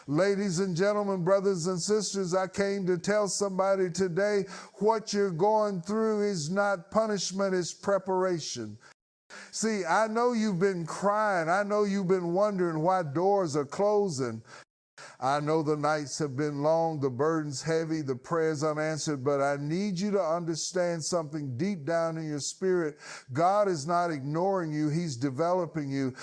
Ladies and gentlemen, brothers and sisters, I came to tell somebody today what you're going through is not punishment, it's preparation. See, I know you've been crying. I know you've been wondering why doors are closing. I know the nights have been long, the burden's heavy, the prayers unanswered, but I need you to understand something deep down in your spirit. God is not ignoring you, He's developing you.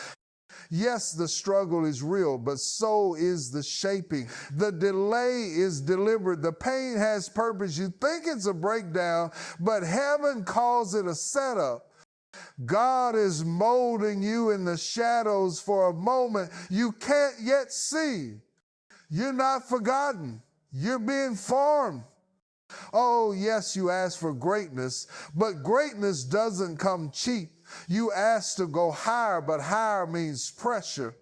Yes, the struggle is real, but so is the shaping. The delay is deliberate. The pain has purpose. You think it's a breakdown, but heaven calls it a setup. God is molding you in the shadows for a moment you can't yet see. You're not forgotten. You're being formed. Oh, yes, you ask for greatness, but greatness doesn't come cheap. You ask to go higher, but higher means pressure.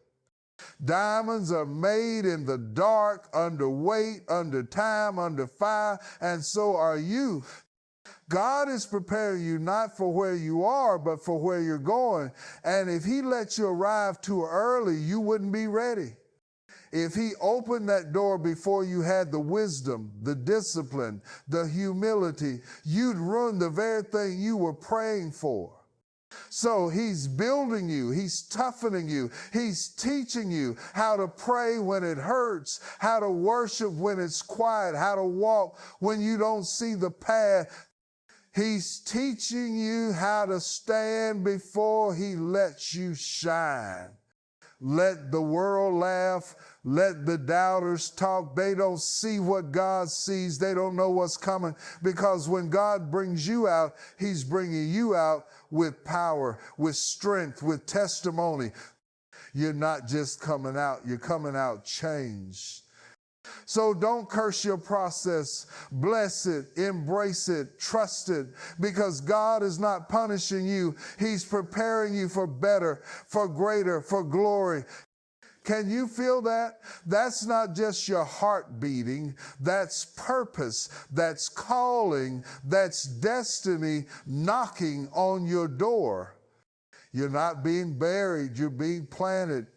Diamonds are made in the dark, under weight, under time, under fire, and so are you. God is preparing you not for where you are, but for where you're going. And if He let you arrive too early, you wouldn't be ready. If He opened that door before you had the wisdom, the discipline, the humility, you'd ruin the very thing you were praying for. So He's building you, He's toughening you, He's teaching you how to pray when it hurts, how to worship when it's quiet, how to walk when you don't see the path. He's teaching you how to stand before He lets you shine. Let the world laugh. Let the doubters talk. They don't see what God sees. They don't know what's coming, because when God brings you out, He's bringing you out with power, with strength, with testimony. You're not just coming out. You're coming out changed. So don't curse your process. Bless it, embrace it, trust it, because God is not punishing you. He's preparing you for better, for greater, for glory. Can you feel that? That's not just your heart beating. That's purpose. That's calling. That's destiny knocking on your door. You're not being buried. You're being planted.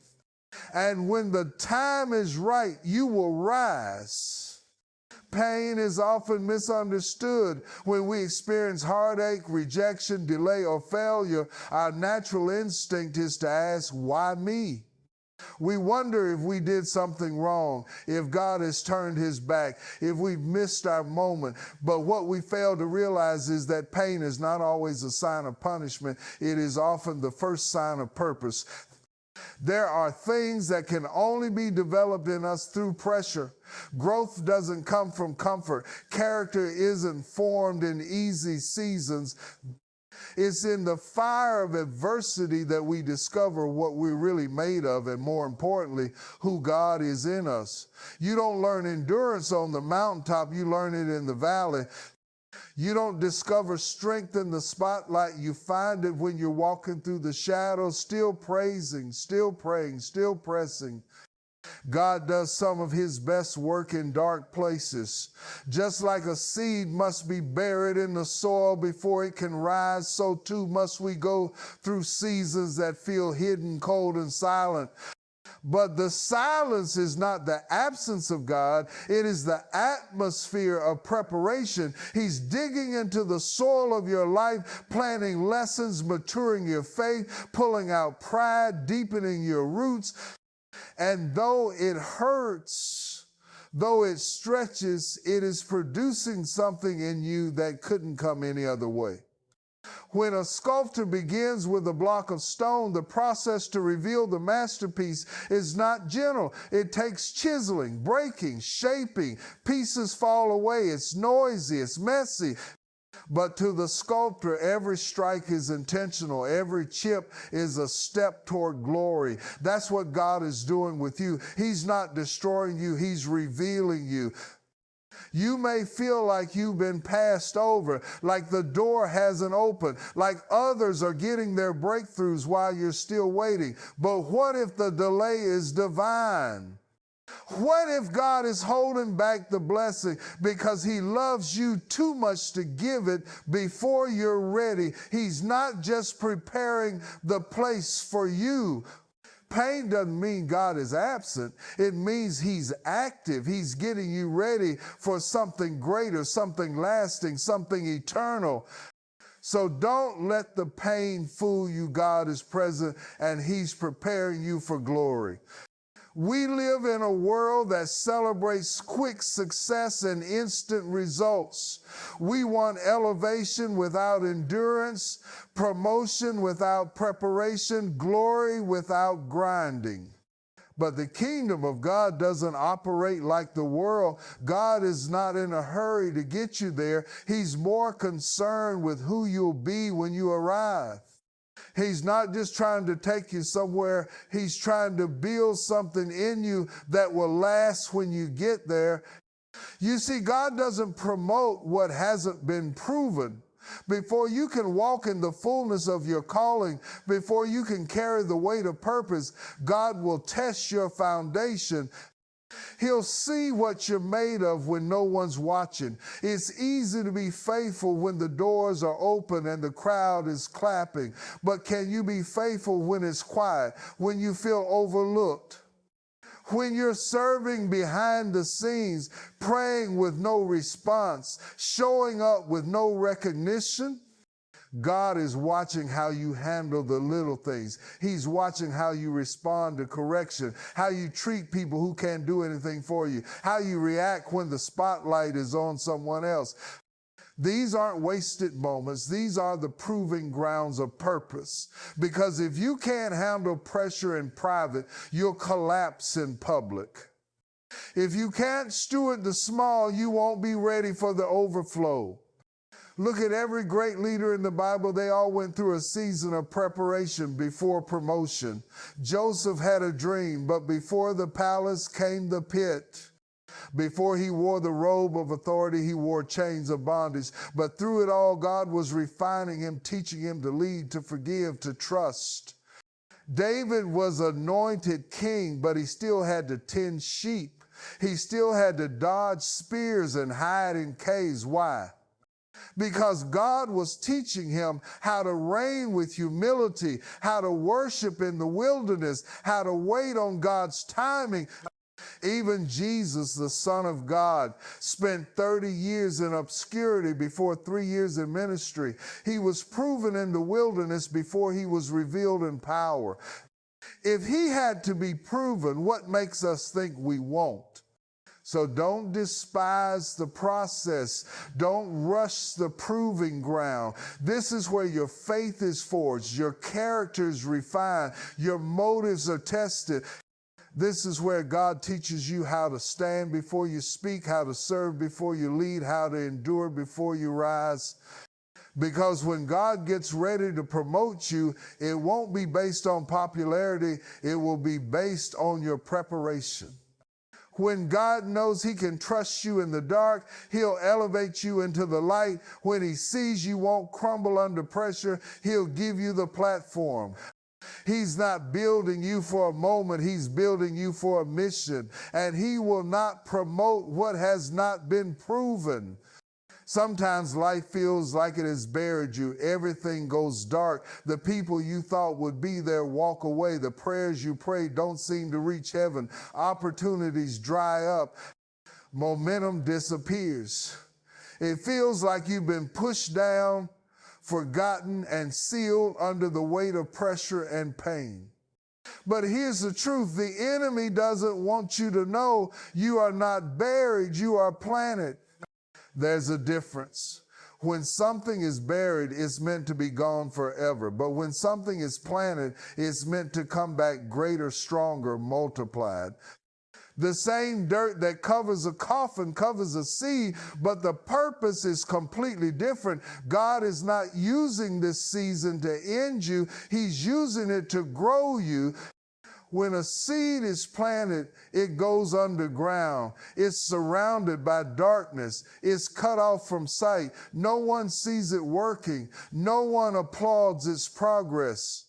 And when the time is right, you will rise. Pain is often misunderstood. When we experience heartache, rejection, delay, or failure, our natural instinct is to ask, why me? We wonder if we did something wrong, if God has turned His back, if we've missed our moment. But what we fail to realize is that pain is not always a sign of punishment. It is often the first sign of purpose. There are things that can only be developed in us through pressure. Growth doesn't come from comfort. Character isn't formed in easy seasons. It's in the fire of adversity that we discover what we're really made of, and more importantly, who God is in us. You don't learn endurance on the mountaintop, you learn it in the valley. You don't discover strength in the spotlight. You find it when you're walking through the shadows, still praising, still praying, still pressing. God does some of His best work in dark places. Just like a seed must be buried in the soil before it can rise, so too must we go through seasons that feel hidden, cold, and silent. But the silence is not the absence of God. It is the atmosphere of preparation. He's digging into the soil of your life, planting lessons, maturing your faith, pulling out pride, deepening your roots. And though it hurts, though it stretches, it is producing something in you that couldn't come any other way. When a sculptor begins with a block of stone, the process to reveal the masterpiece is not gentle. It takes chiseling, breaking, shaping. Pieces fall away. It's noisy. It's messy. But to the sculptor, every strike is intentional. Every chip is a step toward glory. That's what God is doing with you. He's not destroying you. He's revealing you. You may feel like you've been passed over, like the door hasn't opened, like others are getting their breakthroughs while you're still waiting. But what if the delay is divine? What if God is holding back the blessing because He loves you too much to give it before you're ready? He's not just preparing the place for you. Pain doesn't mean God is absent. It means he's active. He's getting you ready for something greater, something lasting, something eternal. So don't let the pain fool you. God is present and he's preparing you for glory. We live in a world that celebrates quick success and instant results. We want elevation without endurance, promotion without preparation, glory without grinding. But the kingdom of God doesn't operate like the world. God is not in a hurry to get you there. He's more concerned with who you'll be when you arrive. He's not just trying to take you somewhere. He's trying to build something in you that will last when you get there. You see, God doesn't promote what hasn't been proven. Before you can walk in the fullness of your calling, before you can carry the weight of purpose, God will test your foundation. He'll see what you're made of when no one's watching. It's easy to be faithful when the doors are open and the crowd is clapping. But can you be faithful when it's quiet, when you feel overlooked? When you're serving behind the scenes, praying with no response, showing up with no recognition? God is watching how you handle the little things. He's watching how you respond to correction, how you treat people who can't do anything for you, how you react when the spotlight is on someone else. These aren't wasted moments. These are the proving grounds of purpose. Because if you can't handle pressure in private, you'll collapse in public. If you can't steward the small, you won't be ready for the overflow. Look at every great leader in the Bible. They all went through a season of preparation before promotion. Joseph had a dream, but before the palace came the pit. Before he wore the robe of authority, he wore chains of bondage. But through it all, God was refining him, teaching him to lead, to forgive, to trust. David was anointed king, but he still had to tend sheep. He still had to dodge spears and hide in caves. Why? Because God was teaching him how to reign with humility, how to worship in the wilderness, how to wait on God's timing. Even Jesus, the Son of God, spent 30 years in obscurity before 3 years in ministry. He was proven in the wilderness before he was revealed in power. If he had to be proven, what makes us think we won't? So don't despise the process. Don't rush the proving ground. This is where your faith is forged, your character is refined, your motives are tested. This is where God teaches you how to stand before you speak, how to serve before you lead, how to endure before you rise. Because when God gets ready to promote you, it won't be based on popularity. It will be based on your preparation. When God knows he can trust you in the dark, he'll elevate you into the light. When he sees you won't crumble under pressure, he'll give you the platform. He's not building you for a moment, he's building you for a mission. And he will not promote what has not been proven. Sometimes life feels like it has buried you. Everything goes dark. The people you thought would be there walk away. The prayers you prayed don't seem to reach heaven. Opportunities dry up. Momentum disappears. It feels like you've been pushed down, forgotten, and sealed under the weight of pressure and pain. But here's the truth. The enemy doesn't want you to know you are not buried, you are planted. There's a difference. When something is buried, it's meant to be gone forever. But when something is planted, it's meant to come back greater, stronger, multiplied. The same dirt that covers a coffin covers a seed, but the purpose is completely different. God is not using this season to end you. He's using it to grow you. When a seed is planted, it goes underground. It's surrounded by darkness. It's cut off from sight. No one sees it working. No one applauds its progress.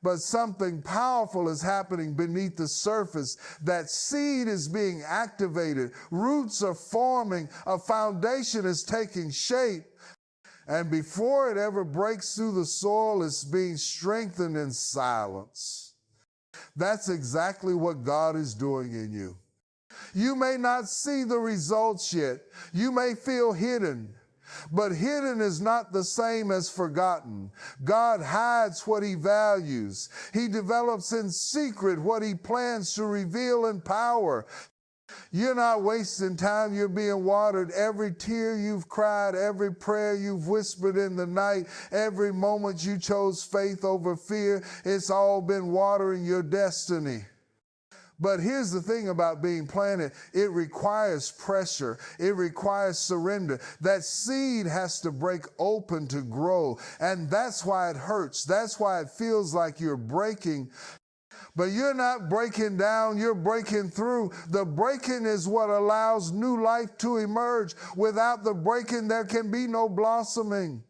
But something powerful is happening beneath the surface. That seed is being activated. Roots are forming. A foundation is taking shape. And before it ever breaks through the soil, it's being strengthened in silence. That's exactly what God is doing in you. You may not see the results yet. You may feel hidden. But hidden is not the same as forgotten. God hides what he values. He develops in secret what he plans to reveal in power. You're not wasting time. You're being watered. Every tear you've cried, every prayer you've whispered in the night, every moment you chose faith over fear, it's all been watering your destiny. But here's the thing about being planted. It requires pressure. It requires surrender. That seed has to break open to grow. And that's why it hurts. That's why it feels like you're breaking. But you're not breaking down, you're breaking through. The breaking is what allows new life to emerge. Without the breaking, there can be no blossoming.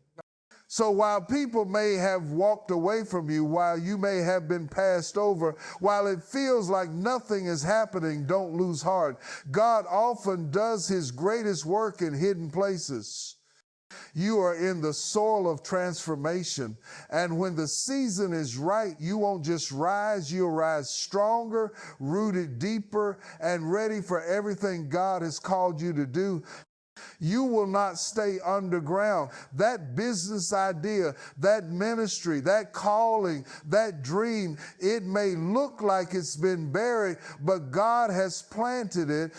So while people may have walked away from you, while you may have been passed over, while it feels like nothing is happening, don't lose heart. God often does his greatest work in hidden places. You are in the soil of transformation. And when the season is right, you won't just rise, you'll rise stronger, rooted deeper, and ready for everything God has called you to do. You will not stay underground. That business idea, that ministry, that calling, that dream, it may look like it's been buried, but God has planted it.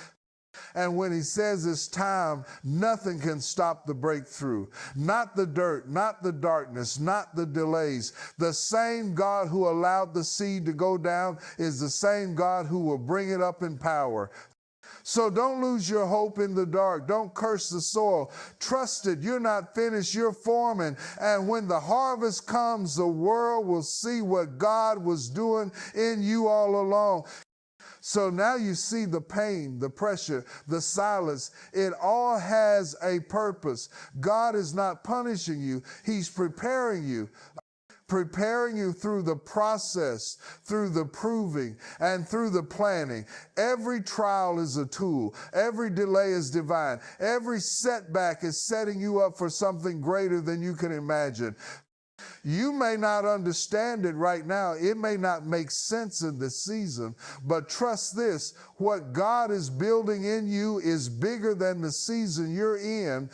And when he says it's time, nothing can stop the breakthrough. Not the dirt, not the darkness, not the delays. The same God who allowed the seed to go down is the same God who will bring it up in power. So don't lose your hope in the dark. Don't curse the soil. Trust it. You're not finished. You're forming. And when the harvest comes, the world will see what God was doing in you all along. So now you see the pain, the pressure, the silence. It all has a purpose. God is not punishing you. He's preparing you. Preparing you through the process, through the proving, and through the planning. Every trial is a tool. Every delay is divine. Every setback is setting you up for something greater than you can imagine. You may not understand it right now. It may not make sense in this season, but trust this, what God is building in you is bigger than the season you're in.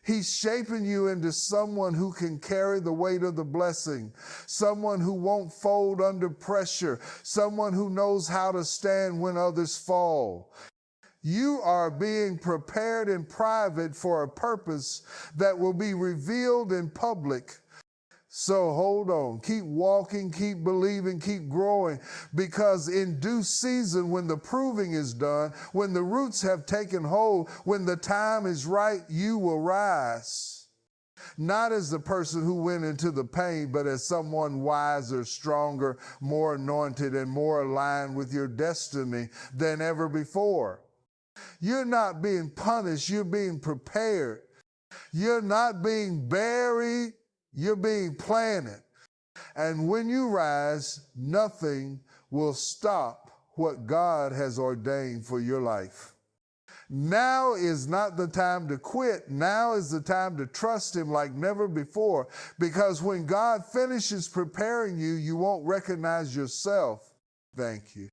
He's shaping you into someone who can carry the weight of the blessing, someone who won't fold under pressure, someone who knows how to stand when others fall. You are being prepared in private for a purpose that will be revealed in public. So hold on, keep walking, keep believing, keep growing, because in due season, when the proving is done, when the roots have taken hold, when the time is right, you will rise. Not as the person who went into the pain, but as someone wiser, stronger, more anointed, and more aligned with your destiny than ever before. You're not being punished, you're being prepared. You're not being buried. You're being planted. And when you rise, nothing will stop what God has ordained for your life. Now is not the time to quit. Now is the time to trust him like never before. Because when God finishes preparing you, you won't recognize yourself. Thank you.